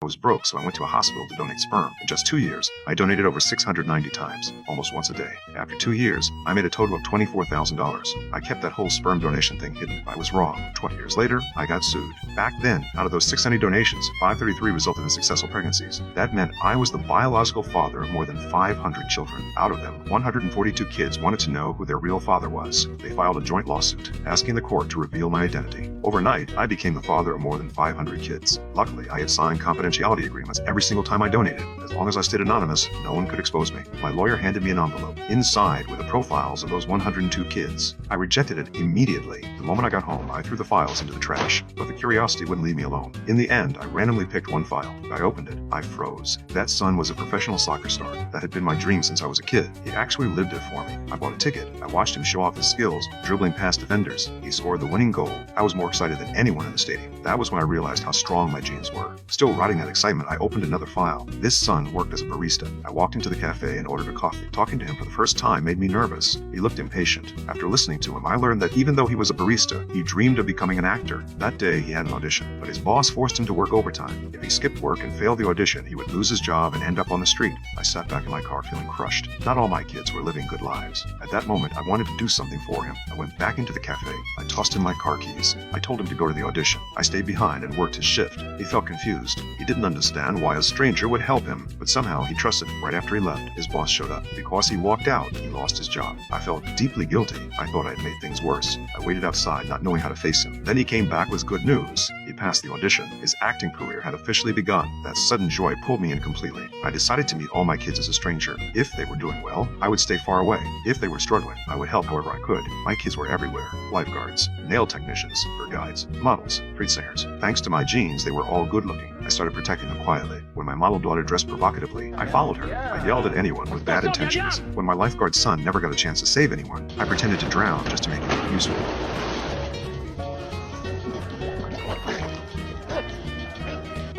was broke, so I went to a hospital to donate sperm. In just 2 years, I donated over 690 times, almost once a day. After 2 years, I made a total of $24,000. I kept that whole sperm donation thing hidden. I was wrong. 20 years later, I got sued. Back then, out of those 690 donations, 533 resulted in successful pregnancies. That meant I was the biological father of more than 500 children. Out of them, 142 kids wanted to know who their real father was. They filed a joint lawsuit, asking the court to reveal my identity. Overnight, I became the father of more than 500 kids. Luckily, I had signed confidentiality agreements every single time I donated. As long as I stayed anonymous, no one could expose me. My lawyer handed me an envelope. Inside were the profiles of those 102 kids. I rejected it immediately. The moment I got home, I threw the files into the trash, but the curiosity wouldn't leave me alone. In the end, I randomly picked one file. I opened it. I froze. That son was a professional soccer star. That had been my dream since I was a kid. He actually lived it for me. I bought a ticket. I watched him show off his skills, dribbling past defenders. He scored the winning goal. I was more excited than anyone in the stadium. That was when I realized how strong my genes were. Still riding that excitement, I opened another file. This son worked as a barista. I walked into the cafe and ordered a coffee. Talking to him for the first time made me nervous. He looked impatient. After listening to him, I learned that even though he was a barista, he dreamed of becoming an actor. That day, he had an audition, but his boss forced him to work overtime. If he skipped work and failed the audition, he would lose his job and end up on the street. I sat back in my car feeling crushed. Not all my kids were living good lives. At that moment, I wanted to do something for him. I went back into the cafe. I tossed him my car keys. I told him to go to the audition. I stayed behind and worked his shift. He felt confused. He didn't understand why a stranger would help him, but somehow he trusted. Right after he left, his boss showed up. Because he walked out, he lost his job. I felt deeply guilty. I thought I had made things worse. I waited outside, not knowing how to face him. Then he came back with good news. He passed the audition. His acting career had officially begun. That sudden joy pulled me in completely. I decided to meet all my kids as a stranger. If they were doing well, I would stay far away. If they were struggling, I would help however I could. My kids were everywhere. Lifeguards, nail technicians, tour guides, models, street singers. Thanks to my genes, they were all good looking. I started protecting them quietly. When my model daughter dressed provocatively, I followed her. I yelled at anyone with bad intentions. When my lifeguard son never got a chance to save anyone, I pretended to drown just to make him look useful.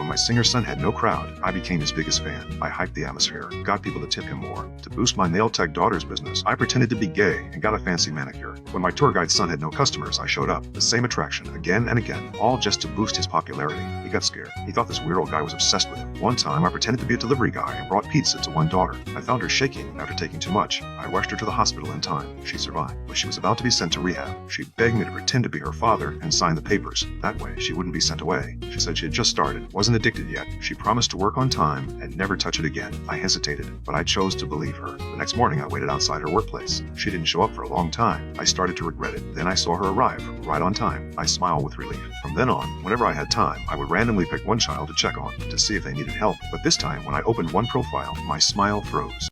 My singer son had no crowd. I became his biggest fan. I hyped the atmosphere, got people to tip him more. To boost my nail tech daughter's business, I pretended to be gay and got a fancy manicure. When my tour guide son had no customers, I showed up. The same attraction, again and again, all just to boost his popularity. He got scared. He thought this weird old guy was obsessed with him. One time, I pretended to be a delivery guy and brought pizza to one daughter. I found her shaking after taking too much. I rushed her to the hospital in time. She survived, but she was about to be sent to rehab. She begged me to pretend to be her father and sign the papers. That way, she wouldn't be sent away. She said she had just started, wasn't addicted yet. She promised to work on time and never touch it again. I hesitated, but I chose to believe her. The next morning, I waited outside her workplace. She didn't show up for a long time. I started to regret it. Then I saw her arrive, right on time. I smiled with relief. From then on, whenever I had time, I would randomly pick one child to check on, to see if they needed help. But this time, when I opened one profile, my smile froze.